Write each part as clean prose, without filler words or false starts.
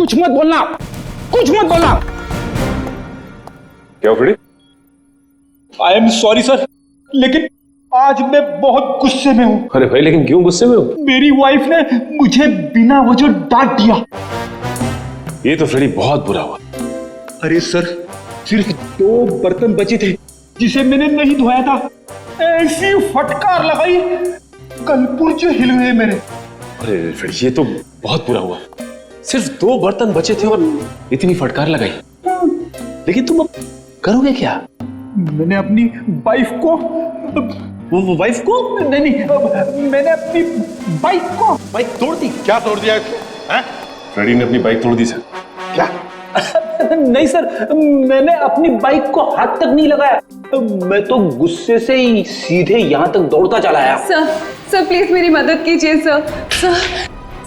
कुछ मत बोलना, कुछ मत बोलना। क्या Freddy? I am sorry sir, लेकिन आज मैं बहुत गुस्से में हूँ। अरे भाई, लेकिन क्यों गुस्से में हो? मेरी वाइफ ने मुझे बिना वजह डांट दिया। ये तो फ्रेडी बहुत बुरा हुआ। अरे सर, सिर्फ 2 बर्तन बचे थे जिसे मैंने नहीं धोया था। ऐसी फटकार लगाई, कल पुर्जे हिल गए मेरे। अरे फ्रेडी, ये तो बहुत बुरा हुआ। सिर्फ 2 बर्तन बचे थे और इतनी फटकार लगाई। लेकिन तुम अब करोगे क्या? मैंने अपनी वाइफ को वाइफ को? नहीं, मैंने अपनी बाइक को बाइक तोड़ दी। क्या तोड़ दिया इसने? हैं? फ्रेडी ने अपनी बाइक तोड़ दी सर। क्या? नहीं सर, मैंने अपनी बाइक को हाथ तक नहीं लगाया। मैं तो गुस्से से ही सीधे यहाँ तक दौड़ता चला आया। सर प्लीज मेरी मदद कीजिए सर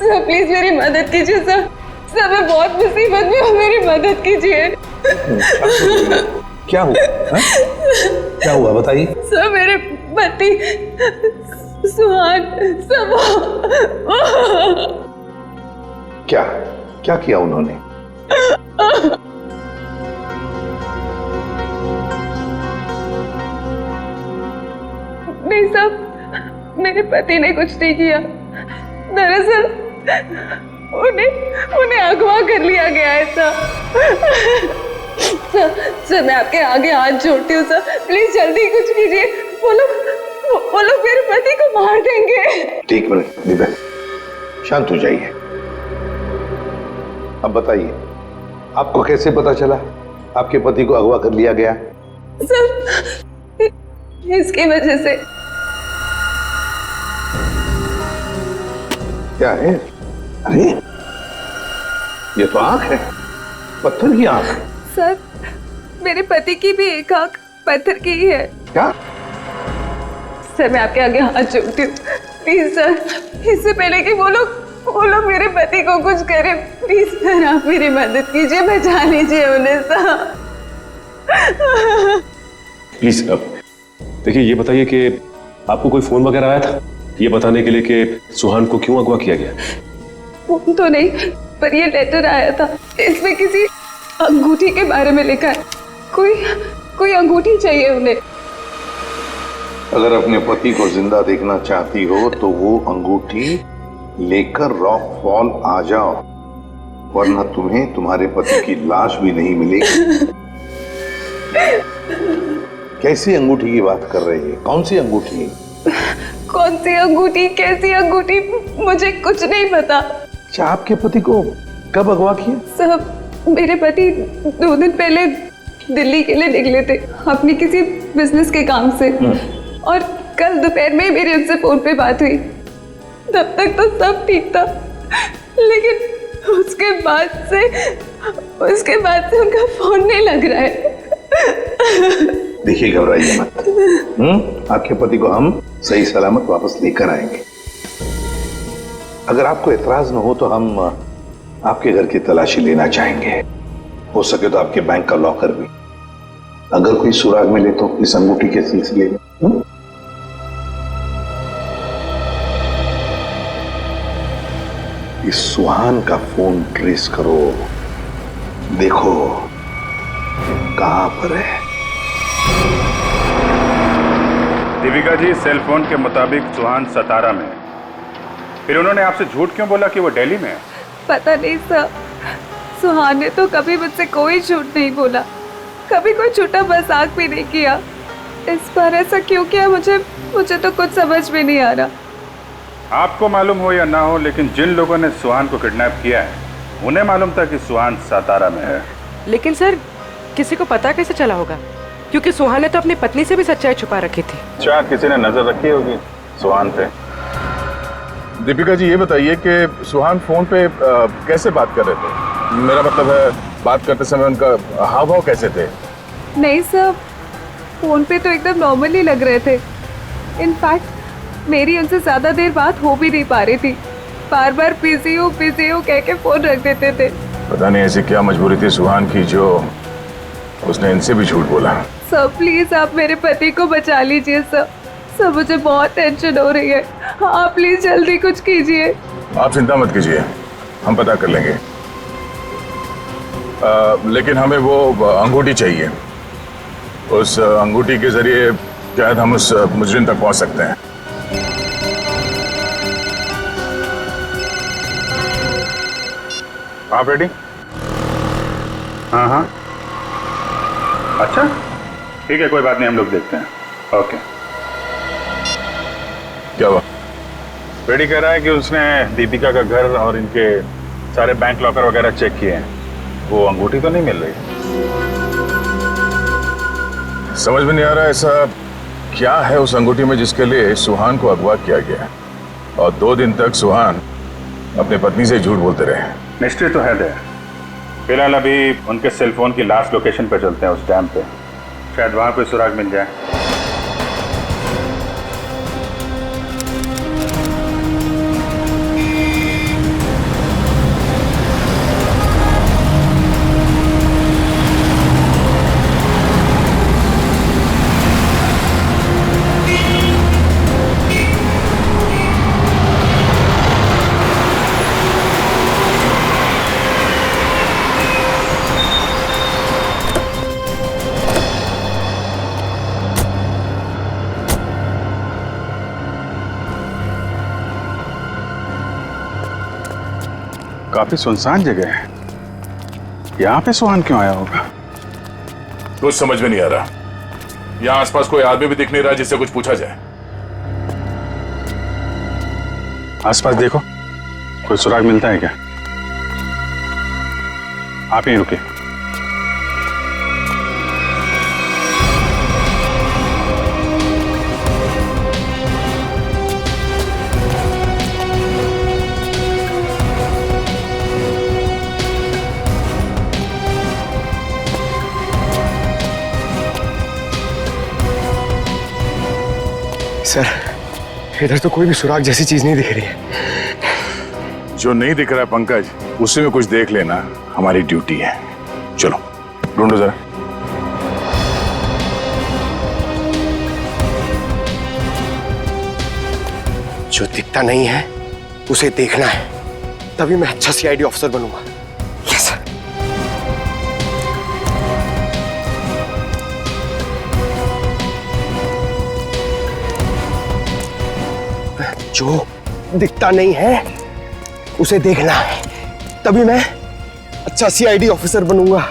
प्लीज मेरी मदद कीजिए सर मैं बहुत मुसीबत में हूँ, मेरी मदद कीजिए। क्या हुआ? क्या हुआ बताइए। सर मेरे पति सुहान सब क्या क्या किया उन्होंने? नहीं साहब, मेरे पति ने कुछ नहीं किया। दरअसल उन्हें अगवा कर लिया गया है सर मैं आपके आगे हाथ जोड़ती हूँ सर, प्लीज जल्दी कुछ कीजिए। वो लोग मेरे पति को मार देंगे। ठीक मिनट दिव्या, शांत हो जाइए। अब बताइए, आपको कैसे पता चला आपके पति को अगवा कर लिया गया? सर इसकी वजह से। क्या है? अरे ये तो आंख है, पत्थर की आंख। सर मेरे पति की भी एक आंख पत्थर की ही है। क्या? सर मैं आपके आगे हाथ जोड़ती हूँ, प्लीज सर, इससे पहले कि वो लोग मेरे पति को कुछ करें, प्लीज सर आप मेरी मदद कीजिए, बचा लीजिए उन्हें सर। प्लीज देखिए, ये बताइए कि आपको कोई फोन वगैरह आया था ये बताने के लिए कि सुहान को क्यों अगवा किया गया? फोन तो नहीं, पर ये लेटर आया था, इसमें किसी अंगूठी के बारे में लिखा है। कोई अंगूठी चाहिए उन्हें। अगर अपने पति को जिंदा देखना चाहती हो तो वो अंगूठी लेकर रॉक फॉल आ जाओ, वरना तुम्हें तुम्हारे पति की लाश भी नहीं मिलेगी। कैसी अंगूठी की बात कर रही है? कौन सी अंगूठी? कौन सी अंगूठी, कैसी अंगूठी, मुझे कुछ नहीं पता। अच्छा, आपके पति को कब अगवा किया? साहब मेरे पति 2 दिन पहले दिल्ली के लिए निकले थे अपनी किसी बिजनेस के काम से, और कल दोपहर में मेरी उनसे फोन पे बात हुई। तब तक तो सब ठीक था, लेकिन उसके बाद से उनका फोन नहीं लग रहा है। देखिए, घबराइए मत। आपके पति को हम सही सलामत वापस लेकर आएंगे। अगर आपको एतराज न हो तो हम आपके घर की तलाशी लेना चाहेंगे, हो सके तो आपके बैंक का लॉकर भी, अगर कोई सुराग मिले तो इस अंगूठी के सिलसिले में। इस सुहान का फोन ट्रेस करो, देखो कहां पर है। दीपिका जी, सेल फोन के मुताबिक सुहान सतारा में है। फिर उन्होंने आपसे झूठ क्यों बोला कि वो दिल्ली में है? पता नहीं सर, सुहान ने तो कभी मुझसे कोई झूठ नहीं बोला, कभी कोई झूठा मजाक भी नहीं किया। इस बार ऐसा क्यों किया मुझे तो कुछ समझ में नहीं आ रहा। आपको मालूम हो या ना हो, लेकिन जिन लोगों ने सुहान को किडनैप किया है उन्हें मालूम था कि सुहान सतारा में है। लेकिन सर, किसी को पता कैसे चला होगा? क्योंकि सुहान ने तो अपनी पत्नी से भी सच्चाई छुपा रखी थी। अच्छा, किसी ने नजर रखी होगी सुहान पे। दीपिका जी, ये बताइए कि सुहान फोन पे कैसे बात कर रहे थे? मेरा मतलब है, बात करते समय उनका हाव भाव कैसे थे? नहीं सर, फोन पे तो एकदम नॉर्मल ही लग रहे थे। इनफैक्ट मेरी उनसे ज्यादा देर बात हो भी नहीं पा रही थी, बार बार बिजी हूँ कह के फोन रख देते थे। पता नहीं ऐसी क्या मजबूरी थी सुहान की जो उसने इनसे भी झूठ बोला। सर प्लीज आप मेरे पति को बचा लीजिए सर, मुझे बहुत टेंशन हो रही है। आप प्लीज जल्दी कुछ कीजिए। आप चिंता मत कीजिए, हम पता कर लेंगे। लेकिन हमें वो अंगूठी चाहिए। उस अंगूठी के जरिए शायद हम उस मुजरिम तक पहुंच सकते हैं। आप रेडी? हाँ हाँ, अच्छा ठीक है, कोई बात नहीं, हम लोग देखते हैं। ओके। क्या हुआ? रेडी कह रहा है कि उसने दीपिका का घर और इनके सारे बैंक लॉकर वगैरह चेक किए हैं, वो अंगूठी तो नहीं मिल रही। समझ में नहीं आ रहा ऐसा क्या है उस अंगूठी में जिसके लिए सुहान को अगवा किया गया और 2 दिन तक सुहान अपनी पत्नी से झूठ बोलते रहे। मिस्ट्री तो है दे। फिलहाल अभी उनके सेलफोन की लास्ट लोकेशन पे चलते हैं, उस डैम पे, शायद वहां कोई सुराग मिल जाए। काफी सुनसान जगह है, यहाँ पे सुहान क्यों आया होगा? कुछ समझ में नहीं आ रहा। यहाँ आसपास कोई आदमी भी दिख नहीं रहा जिससे कुछ पूछा जाए। आसपास देखो, कोई सुराग मिलता है क्या? आप यहीं रुके। सर, इधर तो कोई भी सुराग जैसी चीज नहीं दिख रही है। जो नहीं दिख रहा है पंकज, उसी में कुछ देख लेना हमारी ड्यूटी है। चलो ढूंढो जरा। जो दिखता नहीं है उसे देखना है, तभी मैं अच्छा सीआईडी ऑफिसर बनूंगा। यस। जो दिखता नहीं है उसे देखना है, तभी मैं अच्छा सीआईडी ऑफिसर बनूंगा।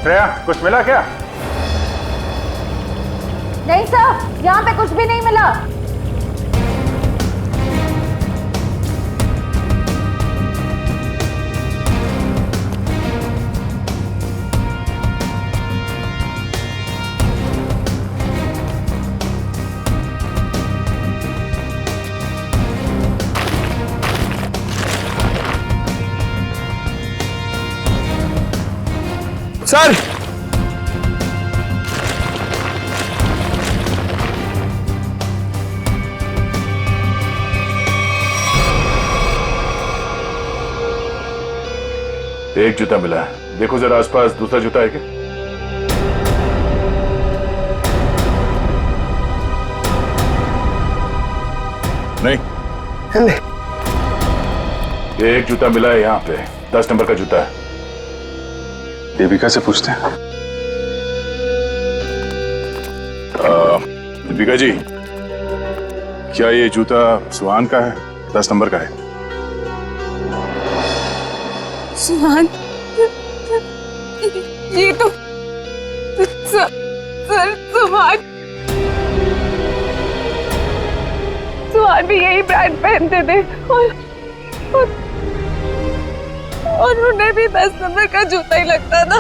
श्रेया, कुछ मिला क्या? नहीं सर, यहाँ पे कुछ भी नहीं मिला। सर, एक जूता मिला है, देखो जरा आसपास दूसरा जूता है क्या? नहीं, एक जूता मिला है यहाँ पे, 10 नंबर का जूता है। दीपिका से पूछते हैं। दीपिका जी, क्या ये जूता सुहान का है? 10 नंबर का है। सुहान, ये तो सर सुहान भी यही ब्रांड पहनते थे और उन्हें भी 10 नंबर का जूता ही लगता था।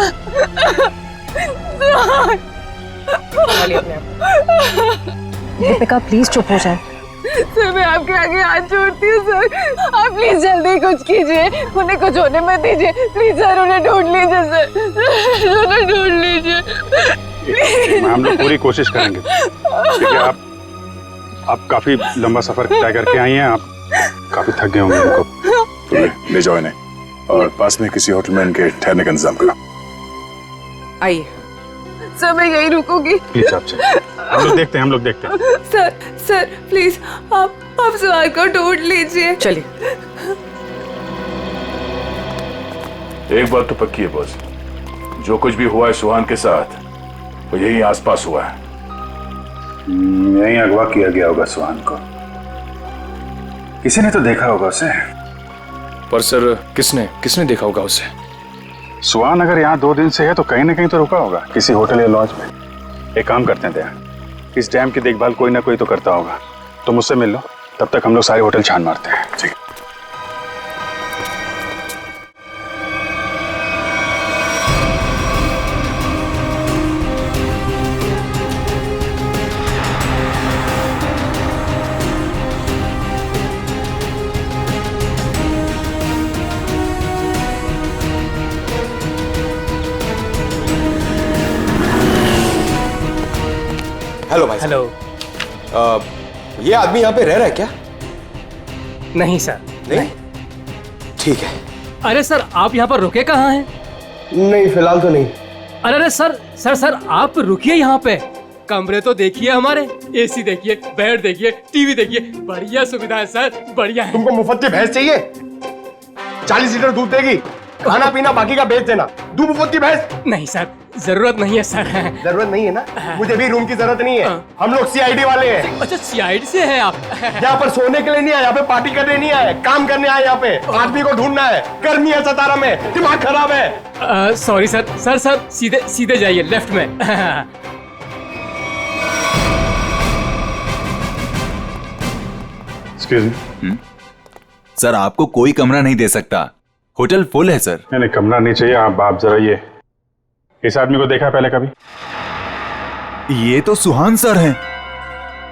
दीपिका प्लीज चुप हो जाए। सर, मैं आपके आगे हाथ जोड़ती हूँ सर, आप प्लीज जल्दी कुछ कीजिए, उन्हें कुछ होने मत दीजिए प्लीज सर, उन्हें ढूंढ लीजिए सर, उन्हें ढूंढ लीजिए। हम लोग पूरी कोशिश करेंगे। ठीक है, आप काफी लंबा सफर तय करके आई हैं, आप काफी थक गए होंगे इनको। तो ले जाओ इन्हें और पास में किसी होटल में इनके ठहरने का इंतजाम करो। आइए। सर मैं यही रुकूंगी। प्लीज आप चलिए, हम लोग देखते हैं। सर प्लीज आप सुहान को ढूंढ लीजिए। चलिए। एक बात तो पक्की है बॉस, जो कुछ भी हुआ है सुहान के साथ वो यही आसपास हुआ है। यहीं अगवा किया गया होगा सुहान को, किसी ने तो देखा होगा उसे। पर सर किसने देखा होगा उसे? सुहान अगर यहाँ 2 दिन से है तो कहीं ना कहीं तो रुका होगा, किसी होटल या लॉज में। एक काम करते हैं दया, इस डैम की देखभाल कोई ना कोई तो करता होगा, तो मुझसे मिल लो, तब तक हम लोग सारे होटल छान मारते हैं। ठीक। हेलो भाई। हेलो। ये आदमी यहाँ पे रह रहा है क्या? नहीं सर। नहीं? ठीक है। अरे सर आप यहाँ पर रुके कहाँ हैं? नहीं फिलहाल तो नहीं। अरे सर आप रुकिए यहाँ पे। कमरे तो देखिए हमारे, एसी देखिए, बेड देखिए, टीवी देखिए, बढ़िया सुविधा है सर, बढ़िया है। तुमको मुफ्त की भैंस चाहिए? 40 लीटर दूध देगी, खाना पीना बाकी का बेच देना। दूध मुफ्त की भैंस? नहीं सर, जरूरत नहीं है सर। जरूरत नहीं है ना? मुझे भी रूम की जरूरत नहीं है, हम लोग सीआईडी वाले हैं। अच्छा सीआईडी से हैं आप? यहाँ पर सोने के लिए नहीं आए, यहाँ पे पार्टी करने नहीं आए, काम करने आए। यहाँ पे आदमी को ढूंढना है, गर्मी है सतारा में, दिमाग खराब है। सॉरी सर सीधे जाइए लेफ्ट में। एक्सक्यूज मी सर, आपको कोई कमरा नहीं दे सकता, होटल फुल है सर। नहीं कमरा नहीं चाहिए। आप जरा ये इस आदमी को देखा है पहले कभी? ये तो सुहान सर हैं,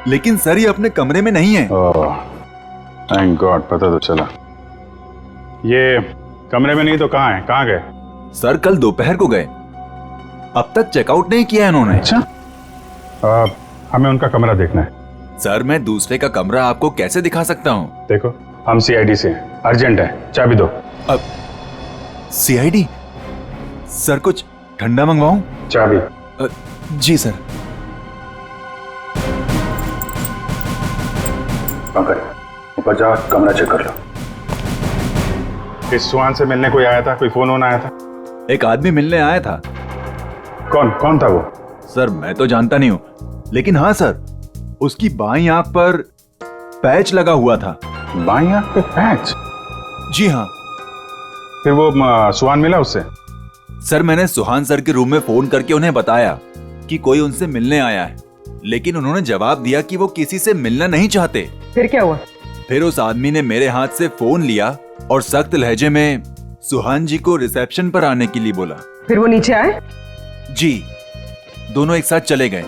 लेकिन सर ये अपने कमरे में नहीं है। थैंक गॉड, पता तो चला। ये कमरे में नहीं तो कहाँ है? कहाँ गए? सर कल दोपहर को गए, अब तक चेकआउट नहीं किया इन्होंने। अच्छा, हमें उनका कमरा देखना है। सर मैं दूसरे का कमरा आपको कैसे दिखा सकता हूँ? देखो हम सीआईडी से हैं, अर्जेंट है, चाबी दो। अब सीआईडी? सर कुछ ठंडा मंगवाऊं? चाबी। जी सर। ऊपर जा, कमरा चेक कर लो। इस सुहान से मिलने कोई आया था? कोई फोन आया था? एक आदमी मिलने आया था। कौन था वो? सर मैं तो जानता नहीं हूँ, लेकिन हाँ सर, उसकी बाईं आंख पर पैच लगा हुआ था। बाईं आंख पे पैच? जी हाँ। फिर वो सुहान मिला उससे? सर मैंने सुहान सर के रूम में फोन करके उन्हें बताया कि कोई उनसे मिलने आया है, लेकिन उन्होंने जवाब दिया कि वो किसी से मिलना नहीं चाहते। फिर क्या हुआ? फिर उस आदमी ने मेरे हाथ से फोन लिया और सख्त लहजे में सुहान जी को रिसेप्शन पर आने के लिए बोला। फिर वो नीचे आए? जी, दोनों एक साथ चले गए,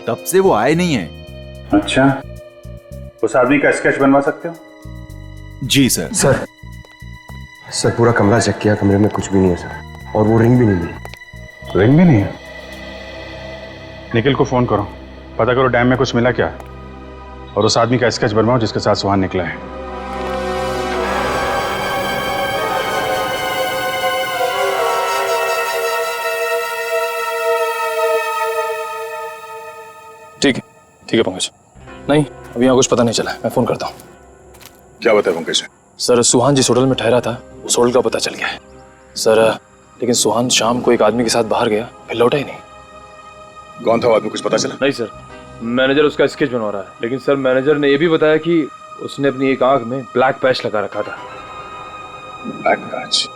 तब से वो आए नहीं हैं। अच्छा, उस आदमी का स्केच बनवा सकते हो? जी सर। सर पूरा कमरा चेक किया, कमरे में कुछ भी नहीं है सर, और वो रिंग भी नहीं मिली। रिंग भी नहीं है? निखिल को फोन करो, पता करो डैम में कुछ मिला क्या, और उस आदमी का स्केच बनवाओ जिसके साथ सुहान निकला है। ठीक है पंकज। नहीं अभी यहाँ कुछ पता नहीं चला, मैं फोन करता हूँ। क्या बताया पंकज? सर सुहान जिस होटल में ठहरा था उस होटल का पता चल गया है सर, लेकिन सुहान शाम को एक आदमी के साथ बाहर गया, फिर लौटा ही नहीं। कौन था वो आदमी, कुछ पता चला? नहीं सर, मैनेजर उसका स्केच बनवा रहा है, लेकिन सर मैनेजर ने यह भी बताया कि उसने अपनी एक आंख में ब्लैक पैच लगा रखा था। Black patch?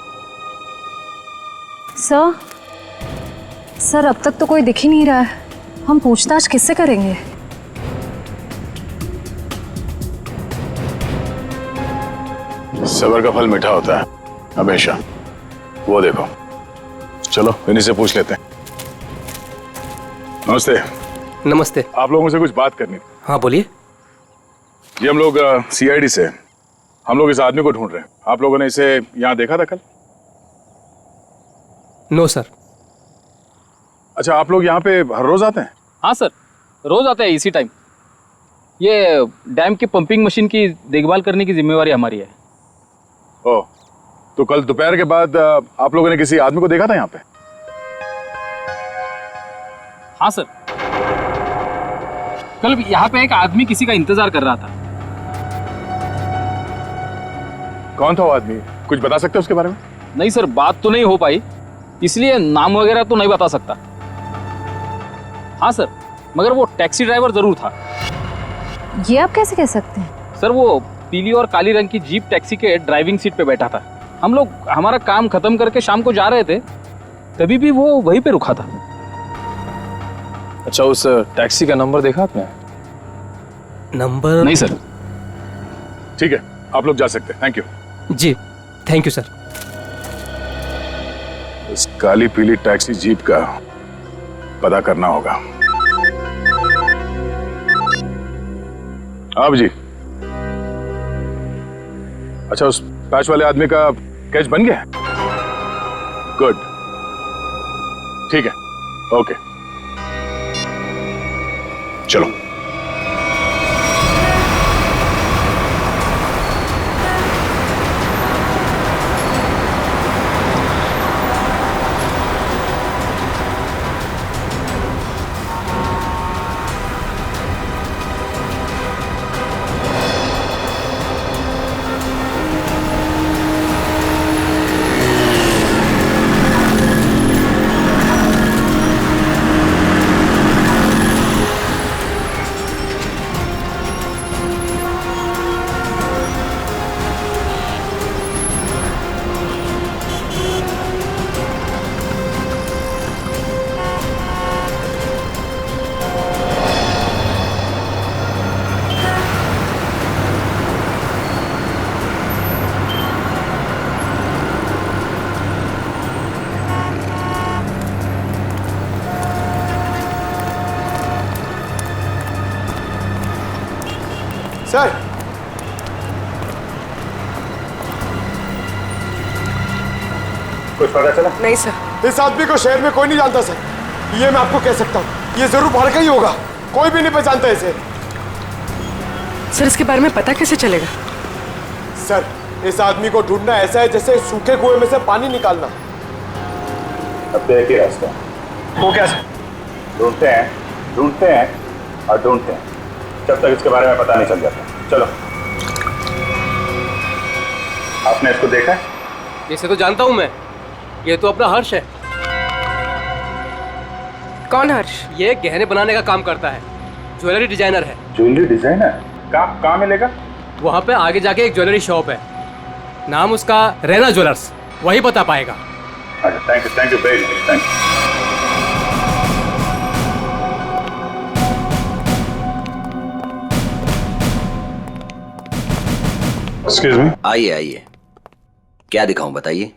सर अब तक तो कोई दिख ही नहीं रहा है, हम पूछताछ किससे करेंगे? सबर का फल मीठा होता है हमेशा, वो देखो। चलो इन्हीं से पूछ लेते हैं। नमस्ते। नमस्ते। आप लोगों से कुछ बात करनी थी। हाँ बोलिए। जी हम लोग सीआईडी से, हम लोग इस आदमी को ढूंढ रहे हैं। आप लोगों ने इसे यहाँ देखा था कल? No sir. अच्छा, आप लोग यहाँ पे हर रोज आते हैं? हाँ सर, रोज आते हैं इसी टाइम। ये डैम की पंपिंग मशीन की देखभाल करने की जिम्मेवारी हमारी है। ओ, तो कल दोपहर के बाद आप लोगों ने किसी आदमी को देखा था यहाँ पे? हाँ सर, कल यहाँ पे एक आदमी किसी का इंतजार कर रहा था। कौन था वो आदमी, कुछ बता सकते हो उसके बारे में? नहीं सर, बात तो नहीं हो पाई, इसलिए नाम वगैरह तो नहीं बता सकता। हाँ सर, मगर वो टैक्सी ड्राइवर जरूर था। ये आप कैसे कह सकते हैं? सर वो पीली और काली रंग की जीप टैक्सी के ड्राइविंग सीट पे बैठा था। हम लोग हमारा काम खत्म करके शाम को जा रहे थे, तभी भी वो वहीं पे रुका था। अच्छा, उस टैक्सी का नंबर देखा आपने? नंबर नहीं सर। ठीक है, आप लोग जा सकते हैं। थैंक यू जी, थैंक यू सर। इस काली पीली टैक्सी जीप का पता करना होगा। आप जी, अच्छा उस पैच वाले आदमी का कैच बन गया? गुड, ठीक है, ओके, चलो। सर, कुछ पता चला? नहीं सर। इस आदमी को शहर में कोई नहीं जानता सर, ये मैं आपको कह सकता हूँ। ये जरूर बाहर का ही होगा, कोई भी नहीं पहचानता इसे। सर इसके बारे में पता कैसे चलेगा? सर इस आदमी को ढूंढना ऐसा है जैसे सूखे कुएं में से पानी निकालना। अब तो एक ही रास्ता। वो क्या सर? ढूंढते हैं और ढूंढते हैं जब तक इसके बारे में पता नहीं चल जाता। चलो। आपने इसको देखा है? इसे तो जानता हूं मैं, ये तो अपना हर्ष है। कौन हर्ष? ये गहने बनाने का काम करता है, ज्वेलरी डिजाइनर है। Jewellery designer? कहाँ मिलेगा? वहाँ पे आगे जाके एक ज्वेलरी शॉप है, नाम उसका रैना ज्वेलर्स, वही बता पाएगा। अच्छा, thank you very much, thank you. Excuse me. आइए आइए, क्या दिखाऊं बताइए।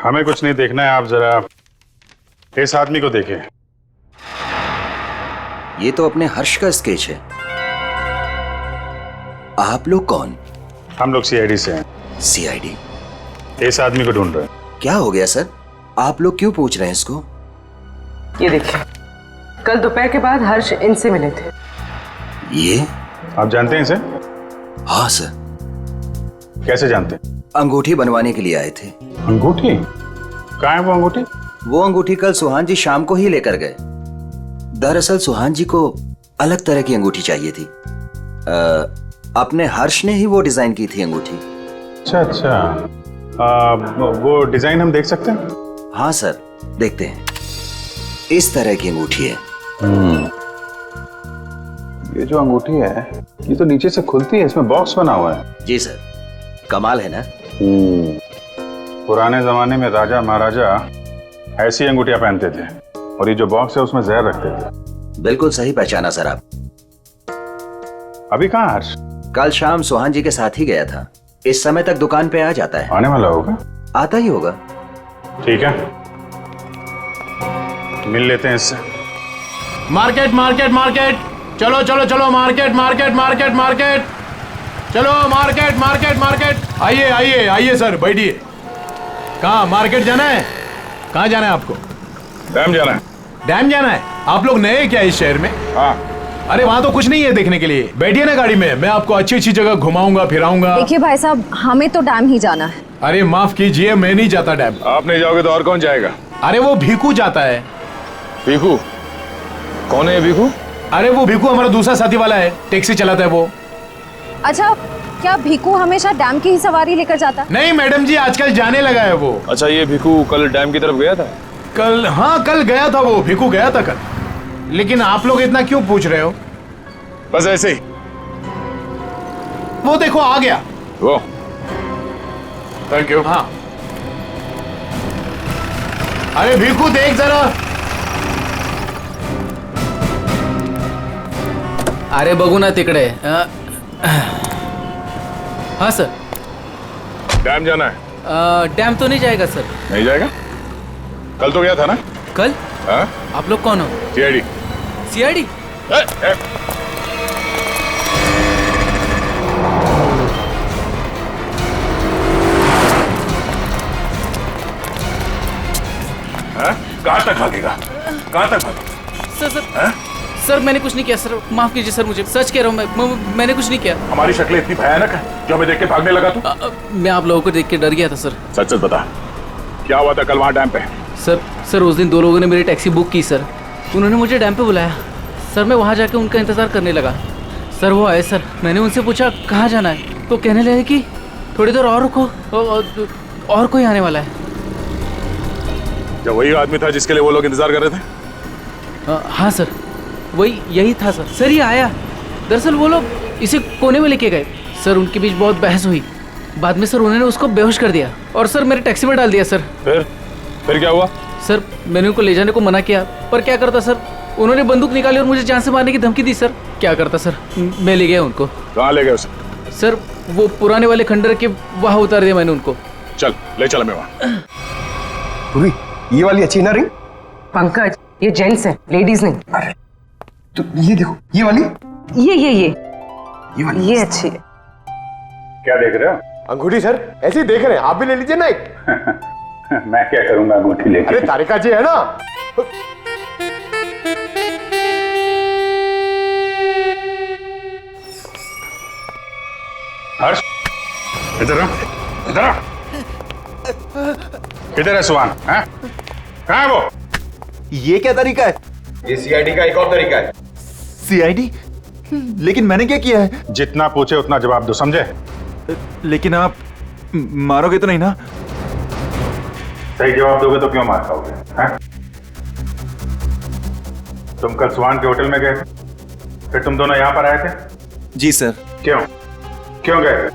हमें कुछ नहीं देखना है, आप जरा इस आदमी को देखिए। ये तो अपने हर्ष का स्केच है। आप लोग कौन? हम लोग सीआईडी से हैं। सीआईडी? इस आदमी को ढूंढ रहे हैं। क्या हो गया सर, आप लोग क्यों पूछ रहे हैं इसको? ये देखिए, कल दोपहर के बाद हर्ष इनसे मिले थे। ये आप जानते हैं इसे? हाँ सर। कैसे जानते हैं? अंगूठी बनवाने के लिए आए थे। अंगूठी? कहाँ है वो अंगूठी? वो अंगूठी कल सुहान जी शाम को ही लेकर गए। दरअसल सुहान जी को अलग तरह की अंगूठी चाहिए थी। अपने हर्ष ने ही वो डिजाइन की थी अंगूठी। अच्छा, वो डिजाइन हम देख सकते हैं? हाँ सर, देखते हैं। इस तरह की अंगूठी है। ये जो अंगूठी है, ये तो नीचे से खुलती है, इसमें बॉक्स बना हुआ है। जी सर, कमाल है ना। पुराने जमाने में राजा महाराजा ऐसी अंगूठियां पहनते थे, और ये जो बॉक्स है उसमें जहर रखते थे। बिल्कुल सही पहचाना सर आप। अभी कहाँ हर्ष? कल शाम सुहान जी के साथ ही गया था। इस समय तक दुकान पे आ जाता है। आने वाला होगा? आता ही होगा। ठीक है, मिल लेते हैं इससे। मार्केट मार्केट मार्केट, चलो चलो चलो, मार्केट मार्केट मार्केट मार्केट, चलो मार्केट मार्केट मार्केट। आइए आइए आइए सर, बैठिए। कहाँ मार्केट जाना है? कहाँ जाना है आपको? डैम जाना है। डैम जाना है? आप लोग नए क्या इस शहर में? हाँ, अरे वहाँ तो कुछ नहीं है देखने के लिए, बैठिए ना गाड़ी में, मैं आपको अच्छी अच्छी जगह घुमाऊंगा फिराऊंगा। देखिए भाई साहब, हमें तो डैम ही जाना है। अरे माफ कीजिए, मैं नहीं जाता डैम। आप नहीं जाओगे तो और कौन जाएगा? अरे वो भीखू जाता है। भीखू? कौन है भीखू? अरे वो भीखू हमारा दूसरा साथी वाला है, टैक्सी चलाता है वो। अच्छा, क्या भीखू हमेशा डैम की ही सवारी लेकर जाता है? नहीं मैडम जी, आजकल जाने लगा है वो। अच्छा, ये भीखू कल डैम की तरफ गया था? कल? हाँ कल गया था वो, भीखू गया था कल। लेकिन आप लोग इतना क्यों पूछ रहे हो? बस ऐसे ही। वो देखो आ गया वो। Thank you. हाँ। अरे भीखू देख जरा। अरे बघू ना तिकडे। हाँ सर। डैम जाना है? डैम तो नहीं जाएगा सर। नहीं जाएगा? कल तो गया था ना? कल? हाँ? आप लोग कौन हो? सीआईडी। सीआईडी? कहाँ तक भागेगा? कहाँ तक भागेगा? सर सर मैंने कुछ नहीं किया सर, माफ कीजिए सर, मुझे सच कह रहा हूँ, मैंने कुछ नहीं किया। हमारी शक्लें इतनी भयानक है जो हमें देख के भागने लगा तू? मैं आप लोगों को देख के डर गया था सर। सच सच बता, क्या हुआ था कल वहाँ डैम पे? सर उस दिन 2 लोगों ने मेरी टैक्सी बुक की सर, उन्होंने मुझे डैम पे बुलाया सर, मैं वहाँ जाके उनका इंतजार करने लगा सर। वो आए सर, मैंने उनसे पूछा कहाँ जाना है, तो कहने लगे कि थोड़ी देर और रुको, और कोई आने वाला है। क्या वही आदमी था जिसके लिए वो लोग इंतजार कर रहे थे? हाँ सर, वही यही था सर। सर ये आया, दरअसल वो लोग इसे कोने में लेके गए सर, उनके बीच बहुत बहस हुई, बाद में सर उन्होंने उसको बेहोश कर दिया और सर मेरे टैक्सी में डाल दिया सर। फिर क्या हुआ? सर मैंने उनको ले जाने को मना किया, पर क्या करता सर, उन्होंने बंदूक निकाली और मुझे जान से मारने की धमकी दी सर। क्या करता सर, मैं ले गया उनको। कहाँ ले गए उसे? सर वो पुराने वाले खंडर के वहाँ उतार दिया मैंने उनको। चल ले चल मैं वहाँ। पूरी ये वाली अच्छी ना रिंग? पंकज ये जेंट्स है, लेडीज नहीं। अरे तो ये देखो, ये वाली, ये वाली ये अच्छी है। क्या देख रहे हो? अंगूठी सर, ऐसे ही देख रहे हैं, आप भी ले लीजिए ना एक। मैं क्या करूंगा अंगूठी लेके? अरे तारिका जी है ना। हर्ष इधर आ, इधर आ। किधर है सुहान? कहाँ है वो? ये क्या तरीका है? ये सीआईडी का एक और तरीका है। सीआईडी? लेकिन मैंने क्या किया है? जितना पूछे उतना जवाब दो, समझे? लेकिन आप मारोगे तो नहीं ना? सही जवाब दोगे तो क्यों मार खाओगे? तुम कल सुहान के होटल में गए थे, फिर तुम दोनों यहाँ पर आए थे? जी सर। क्यों गए?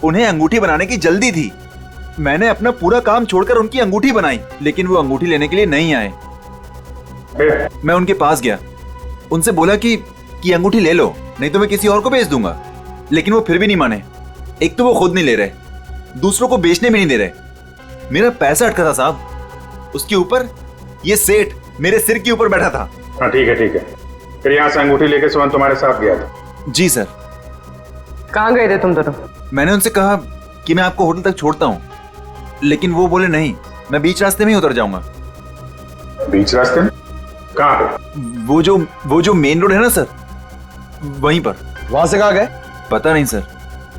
उन्हें अंगूठी बनाने की जल्दी थी। मैंने अपना पूरा काम छोड़कर उनकी अंगूठी बनाई, लेकिन वो अंगूठी लेने के लिए नहीं आए। मैं उनके पास गया, उनसे बोला कि अंगूठी ले लो, नहीं तो मैं किसी और को बेच दूंगा, लेकिन वो फिर भी नहीं माने। एक तो वो खुद नहीं ले रहे, दूसरों को बेचने भी नहीं दे रहे। मेरा पैसा अटका था साहब, उसके ऊपर ये सेठ मेरे सिर के ऊपर बैठा था। हाँ ठीक है। फिर यहाँ से अंगूठी लेके सुहान तुम्हारे साथ गया था? जी सर। कहाँ गए थे तुम दोनों? मैंने उनसे कहा कि मैं आपको होटल तक छोड़ता हूँ, लेकिन वो बोले नहीं, मैं बीच रास्ते में ही उतर जाऊंगा। बीच रास्ते में? कहाँ पे? वो जो मेन रोड है ना सर, वहीं पर। वहां से कहाँ गए? पता नहीं सर,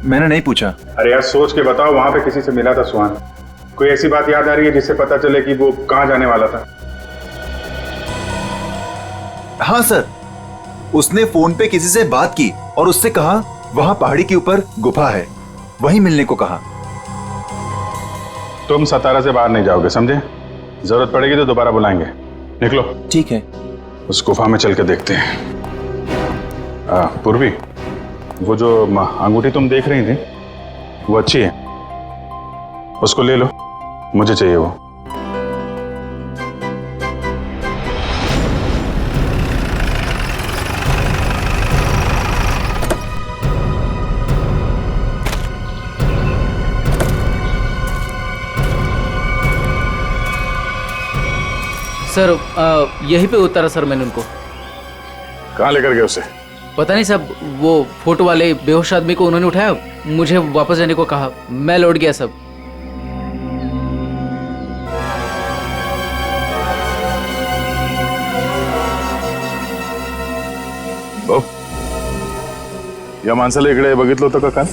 मैंने नहीं पूछा। अरे यार सोच के बताओ, वहां पे किसी से मिला था सुहान? कोई ऐसी बात याद आ रही है जिससे पता चले कि वो कहाँ जाने वाला था? हाँ सर, उसने फोन पे किसी से बात की और उससे कहा वहां पहाड़ी के ऊपर गुफा है, वहीं मिलने को कहा। तुम सतारा से बाहर नहीं जाओगे, समझे? जरूरत पड़ेगी तो दोबारा बुलाएंगे। निकलो। ठीक है। उस गुफा में चल के देखते हैं। पूर्वी, वो जो अंगूठी तुम देख रही थी वो अच्छी है, उसको ले लो, मुझे चाहिए वो। सर यहीं पे उतारा सर मैंने उनको। कहाँ लेकर गए उसे? पता नहीं साहब, वो फोटो वाले बेहोश आदमी को उन्होंने उठाया, मुझे वापस जाने को कहा, मैं लौट गया सब। भाऊ या माणसाला इकडे बघितलं होतं का काल?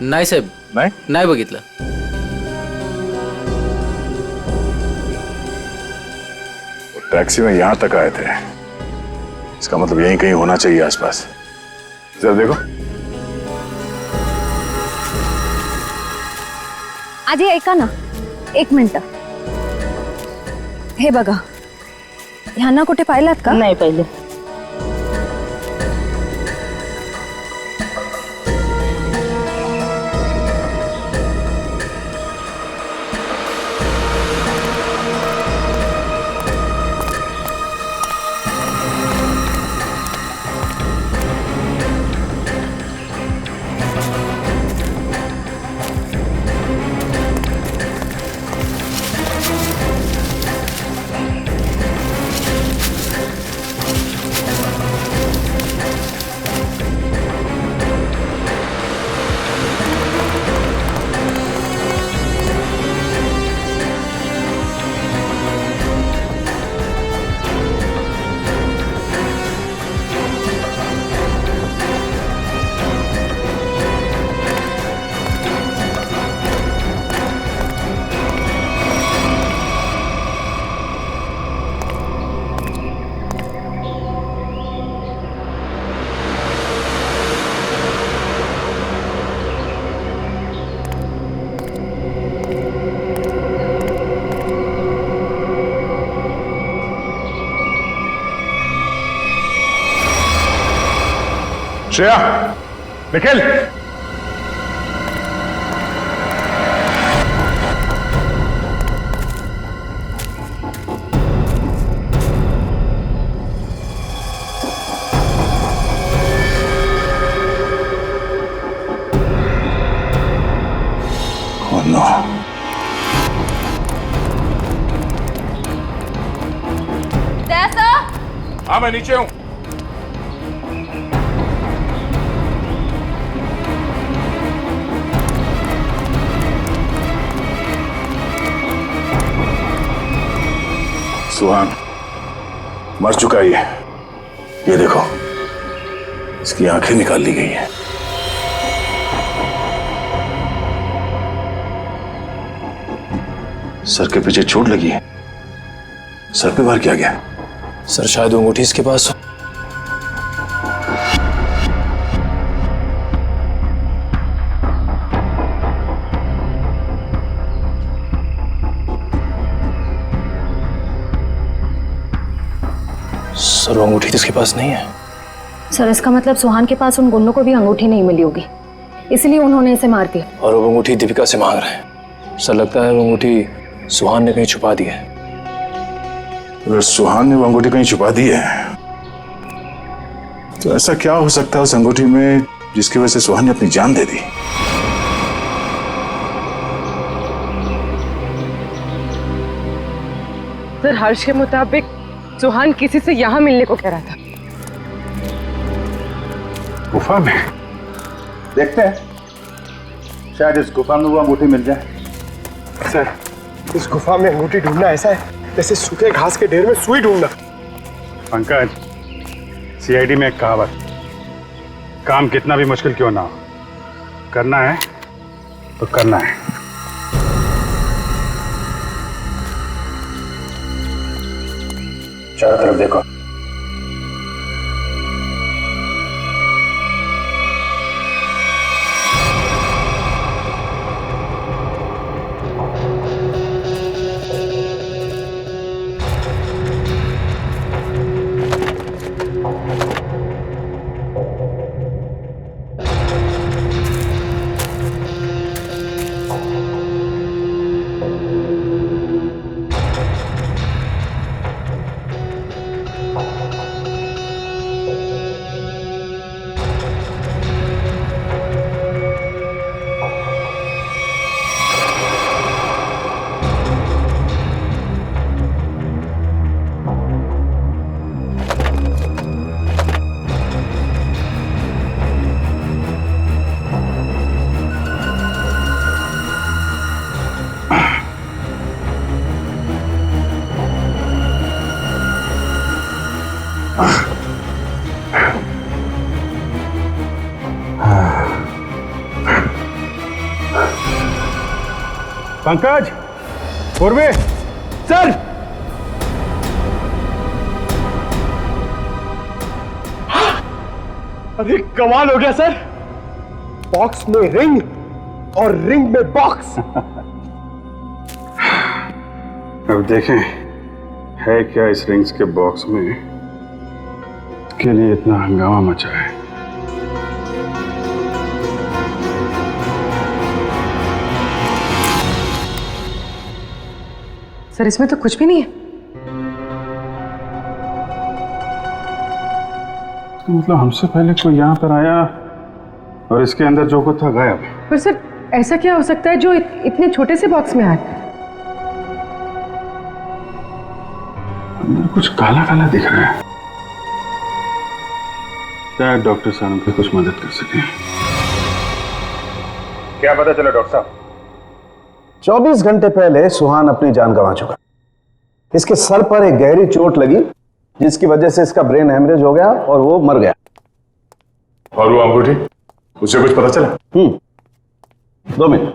नाही साहेब, नाही बघितलं. टैक्सी में यहां तक आए थे, इसका मतलब यहीं कहीं होना चाहिए आसपास. जरा देखो. आधी ऐका ना, 1 मिनिट. हे बघा, ह्यांना कुठे पाहिलात का? नाही पाहिलं. Shreya, Nikhil, oh no. हाँ मैं नीचे हूं. सुहान मर चुका है ये देखो, इसकी आंखें निकाल ली गई हैं. सर के पीछे चोट लगी है. सर पे वार किया गया. सर शायद वो अंगूठी इसके पास हो. सर वो अंगूठी तो इसके पास नहीं है. सर इसका मतलब सुहान के पास उन गुंडों को भी अंगूठी नहीं मिली होगी, इसलिए उन्होंने इसे मार दिया. और वो अंगूठी दीपिका से मांग रहे हैं. सर लगता है वो अंगूठी सुहान ने कहीं छुपा दी है. अगर सुहान ने वो अंगूठी कहीं छुपा दी है तो ऐसा क्या हो सकता है उस अंगूठी में जिसकी वजह से सुहान ने अपनी जान दे दी? सर हर्ष के मुताबिक सुहान किसी से यहाँ मिलने को कह रहा था. गुफा में देखते हैं, शायद इस गुफा में वो अंगूठी मिल जाए. सर इस गुफा में अंगूठी ढूंढना ऐसा है जैसे सूखे घास के ढेर में सुई ढूंढना. पंकज, सीआईडी में एक कहावत, काम कितना भी मुश्किल क्यों ना हो, करना है तो करना है. चारों तरफ देखो. पंकज, पूर्वे, सर अरे कमाल हो गया सर, बॉक्स में रिंग और रिंग में बॉक्स। अब देखें है क्या इस रिंग्स के बॉक्स में के लिए इतना हंगामा मचा है। सर इसमें तो कुछ भी नहीं है। तो मतलब हमसे पहले कोई यहाँ पर आया और इसके अंदर जो कुछ था गायब। पर सर ऐसा क्या हो सकता है जो इतने छोटे से बॉक्स में आए? अंदर कुछ काला काला दिख रहा है। क्या डॉक्टर साहब की कुछ मदद कर सके? क्या पता चला डॉक्टर साहब? 24 घंटे पहले सुहान अपनी जान गंवा चुका। इसके सर पर एक गहरी चोट लगी जिसकी वजह से इसका ब्रेन हेमरेज हो गया और वो मर गया। और वो अंगूठी, उसे कुछ पता चला? 2 मिनट।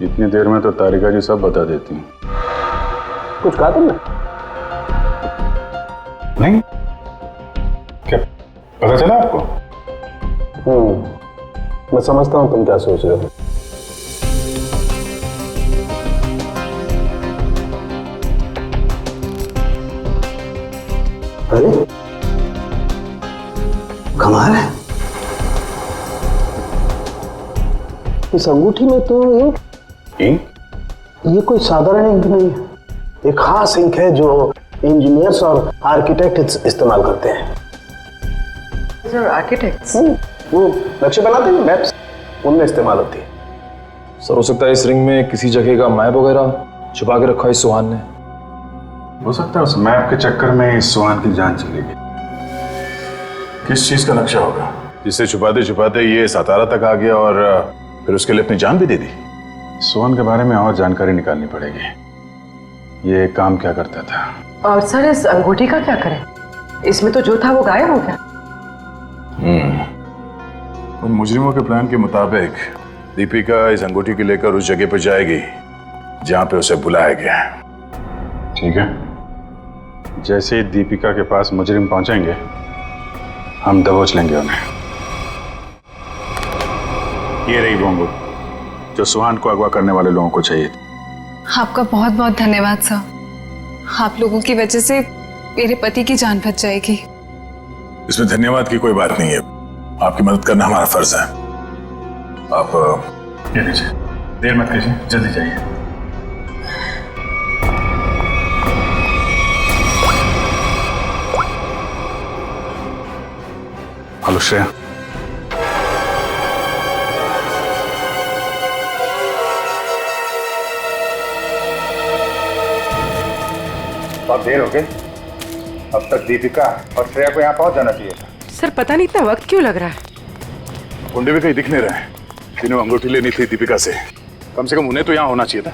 इतनी देर में तो तारिका जी सब बता देती हैं। कुछ कहा तुमने? नहीं, क्या पता चला आपको? मैं समझता हूं तुम क्या सोच रहे हो। अरे कमाल है, इस अंगूठी में तो इंक, ये कोई साधारण इंक नहीं है। एक खास इंक है जो इंजीनियर्स और आर्किटेक्ट इस्तेमाल करते हैं। Sir architects? वो नक्शे बनाते हैं, मैप्स, उनमें इस्तेमाल होती है। सर हो सकता है इस रिंग में किसी जगह का मैप वगैरह छुपा के रखा है इस सुहान ने। हो सकता है उस मैप के चक्कर में इस सुहान की जान चली गई। किस चीज का नक्शा होगा जिसे छुपाते छुपाते ये सातारा तक आ गया और फिर उसके लिए अपनी जान भी दे दी? सुहान के बारे में और जानकारी निकालनी पड़ेगी। ये काम क्या करता था? और सर इस अंगूठी का क्या करें? इसमें तो जो था वो गायब हो गया। उन मुजरिमों के प्लान के मुताबिक दीपिका इस अंगूठी को लेकर उस जगह पर जाएगी जहां पे उसे बुलाया गया है। ठीक है, जैसे ही दीपिका के पास मुजरिम पहुंचेंगे हम दबोच लेंगे उन्हें। ये रही वो अंगूठी जो सुहान को अगवा करने वाले लोगों को चाहिए थी। आपका बहुत बहुत धन्यवाद सर। आप लोगों की वजह से मेरे पति की जान बच जाएगी। इसमें धन्यवाद की कोई बात नहीं है, आपकी मदद करना हमारा फर्ज है। आप ये लीजिए, देर मत कीजिए, जल्दी जाइए। हेलो श्रेया, बहुत देर हो गई, अब तक दीपिका और श्रेया को यहाँ पहुंच जाना चाहिए था। सर पता नहीं इतना वक्त क्यों लग रहा है। गुंडे भी कहीं दिख नहीं रहे। जिन्हें अंगूठी लेनी थी दीपिका से, कम से कम उन्हें तो यहाँ होना चाहिए था।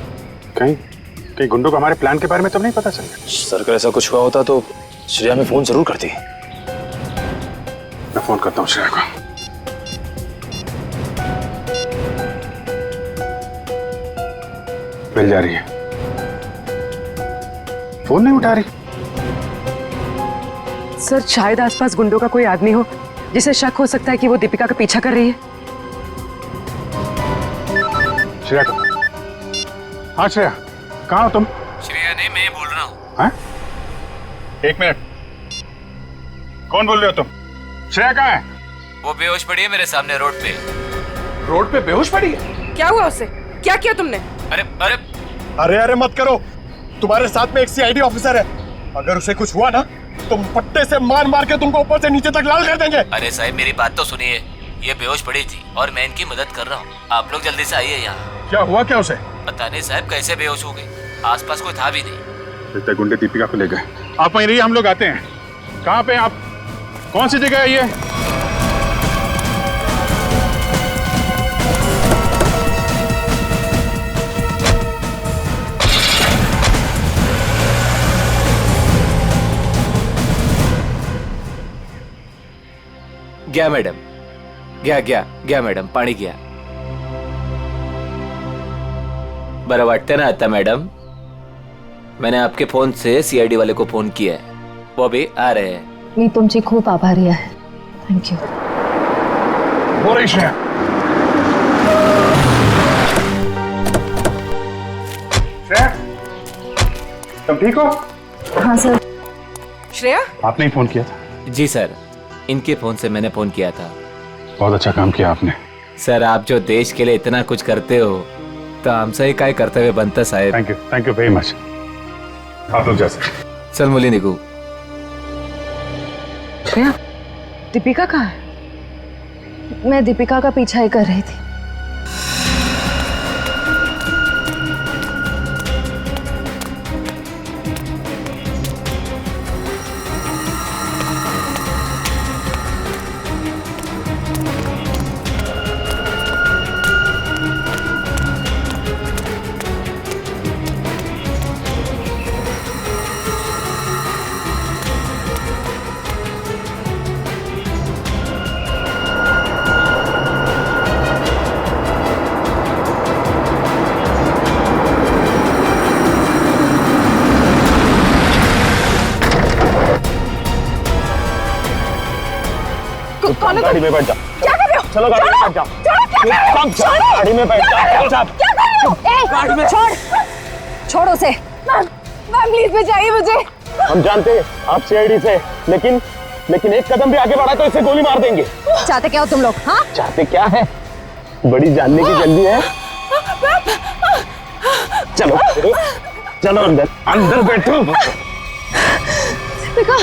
कहीं गुंडों को हमारे प्लान के बारे में तो नहीं पता चल गया? सर अगर ऐसा कुछ हुआ होता तो श्रेया में फोन जरूर करती। मैं फोन करता हूँ श्रेया को। मिल जा रही है, फोन नहीं उठा रही। सर शायद आसपास गुंडों का कोई आदमी हो जिसे शक हो सकता है कि वो दीपिका का पीछा कर रही है। श्रेया को, हाँ श्रेया, कहाँ हो तुम? श्रेया नहीं, मैं बोल रहा हूँ। हाँ? एक मिनट, कौन बोल रहे हो तुम? श्रेया कहाँ है? वो बेहोश पड़ी है मेरे सामने रोड पे। रोड पे बेहोश पड़ी है? क्या हुआ उससे? क्या किया तुमने? अरे अरे अरे अरे मत करो, तुम्हारे साथ में एक सीआईडी ऑफिसर है, अगर उसे कुछ हुआ ना तुम पट्टे से मार मार के तुमको ऊपर से नीचे तक लाल कर देंगे। अरे साहब मेरी बात तो सुनिए, ये बेहोश पड़ी थी और मैं इनकी मदद कर रहा हूँ। आप लोग जल्दी से आइए यहाँ। क्या हुआ क्या उसे? पता नहीं साहब कैसे बेहोश हो गई, आसपास कोई था भी नहीं। लगता है गुंडे दीपिका को ले गए। आप वहीं रहिए, हम लोग आते हैं। कहाँ पे आप? कौन सी जगह है ये? गया मैडम, गया मैडम, पाणी गया। बरं वाटतं ना आता मैडम? मैंने आपके फोन से सीआईडी वाले को फोन किया है, वो अभी आ रहे हैं। मी तुमची खूप आभारी आहे, थँक यू। हो रही श्रेया। श्रेया, तुम ठीक हो? हाँ सर। श्रेया, आपने ही फोन किया था? जी सर, इनके फोन से मैंने फोन किया था। बहुत अच्छा काम किया आपने। सर आप जो देश के लिए इतना कुछ करते हो तो हमसे ही काय कर्तव्य बनता साहेब। Thank you very much. आप लोग जा सकते। चल मुली निकू। श्रेया, दीपिका कहाँ है? मैं दीपिका का पीछा ही कर रही थी। गाड़ी में बैठ जाओ। क्या कर रहे हो? चलो गाड़ी में बैठ जाओ। गाड़ी में बैठ जाओ। क्या कर रहे हो? गाड़ी में छोड़ उसे। मैम प्लीज बचाइए मुझे। हम जानते हैं आप सीआईडी से, लेकिन एक कदम भी आगे बढ़ा तो इसे गोली मार देंगे। चाहते क्या हो तुम लोग? हाँ चाहते क्या है? बड़ी जानने की जल्दी है। चलो चलो अंदर बैठो। दीपिका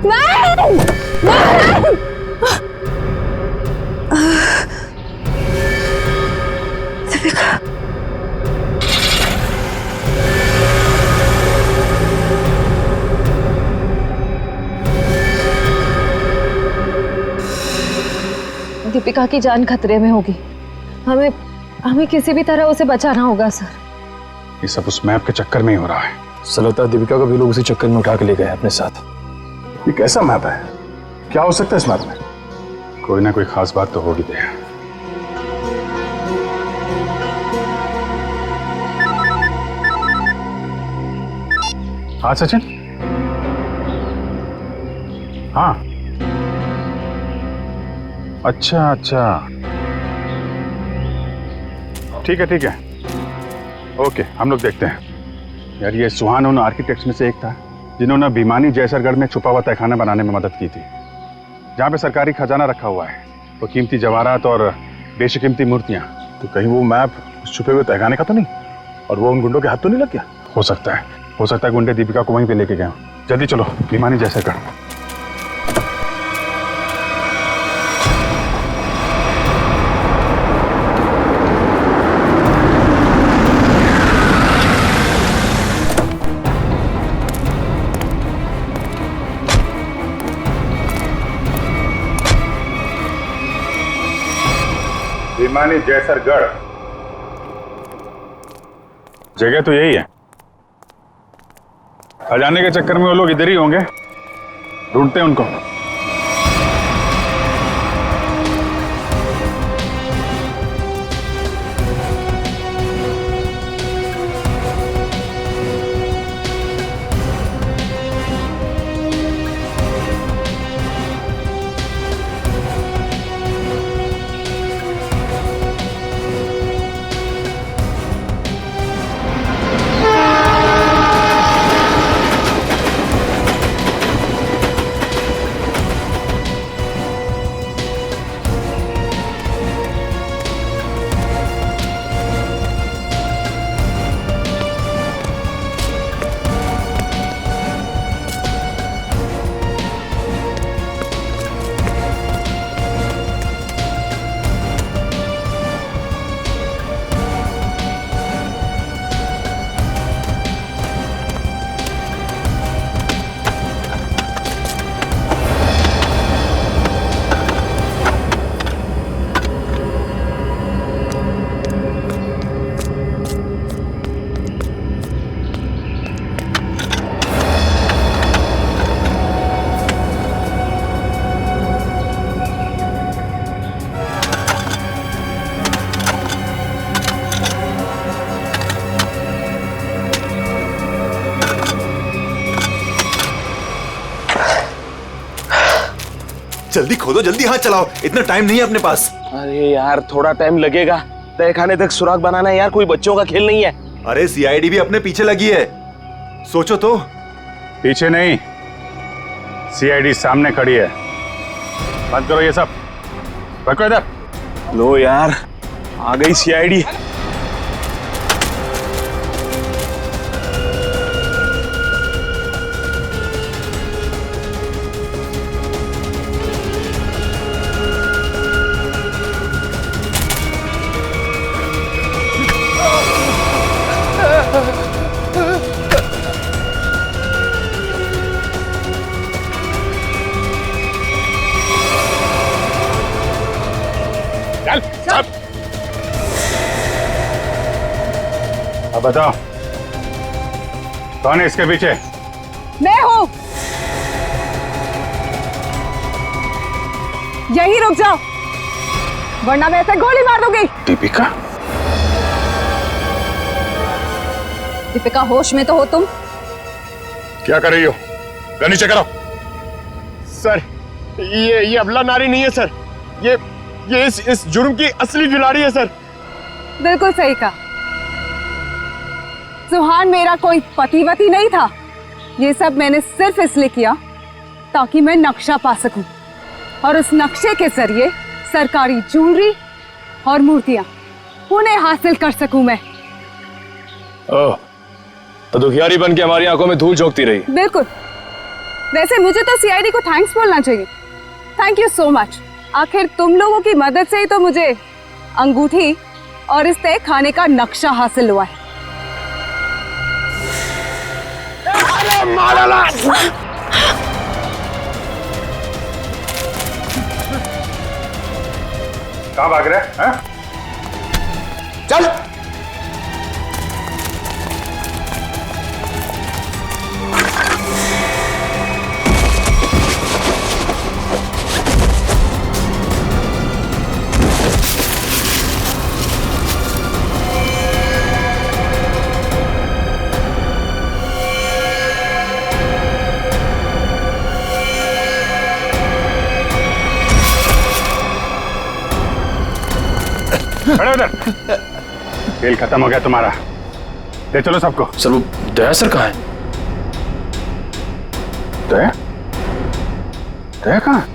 नहीं। दीपिका दीपिका की जान खतरे में होगी। हमें किसी भी तरह उसे बचाना होगा सर। ये सब उस मैप के चक्कर में ही हो रहा है। सलता दीपिका को भी लोग उसी चक्कर में उठा के ले गए अपने साथ। ये कैसा मैप है? क्या हो सकता है इस मैप में? कोई ना कोई खास बात तो होगी। दे हाँ सचिन। हाँ अच्छा ठीक है ओके, हम लोग देखते हैं। यार ये सुहान उन आर्किटेक्ट्स में से एक था जिन्होंने भिमानी जैसरगढ़ में छुपा हुआ तहखाना बनाने में मदद की थी, जहाँ पे सरकारी खजाना रखा हुआ है, तो कीमती जवाहरात और बेशकीमती मूर्तियाँ। तो कहीं वो मैप उस छुपे हुए तहखाने का तो नहीं, और वो उन गुंडों के हाथ तो नहीं लग गया? हो सकता है गुंडे दीपिका को वहीं पे लेके गए। जल्दी चलो भिमानी जैसरगढ़। भिमानी जैसरगढ़ जगह तो यही है। खजाने के चक्कर में वो लोग इधर ही होंगे, ढूंढते हैं उनको। जल्दी खोदो, जल्दी हाथ चलाओ, इतना टाइम नहीं है अपने पास। अरे यार थोड़ा टाइम लगेगा, तय खाने तक सुराग बनाना है यार, कोई बच्चों का खेल नहीं है। अरे सीआईडी भी अपने पीछे लगी है, सोचो तो। पीछे नहीं, सीआईडी सामने खड़ी है। बंद करो ये सब, रखो इधर। लो यार, आ गई सीआईडी। चल चल। अब बताओ कौन है इसके पीछे? मैं हूं। यही रुक जाओ वरना मैं ऐसे गोली मार दूंगी। दीपिका? दीपिका होश में तो हो तुम? क्या कर रही हो? गन नीचे करो। सर ये अबला नारी नहीं है सर, ये इस जुर्म की असली खिलाड़ी है सर। बिल्कुल सही कहा। सुहान मेरा कोई पतिवती नहीं था। ये सब मैंने सिर्फ इसलिए किया ताकि मैं नक्शा पा सकूं और उस नक्शे के जरिए सरकारी ज्वेलरी और मूर्तियां उन्हें हासिल कर सकूं मैं। ओह, तो दुखियारी बन के हमारी आंखों में धूल झोंकती रही। बिल्कुल। वैसे मुझे तो सीआईडी को थैंक्स बोलना चाहिए। Thank you so much. आखिर तुम लोगों की मदद से ही तो मुझे अंगूठी और इस तय खाने का नक्शा हासिल हुआ है। कहाँ भाग रहे हैं? चल। खड़े उधर। खेल खत्म हो गया तुम्हारा, ले चलो सबको। सर वो दया सर कहाँ है? दया? दया कहाँ?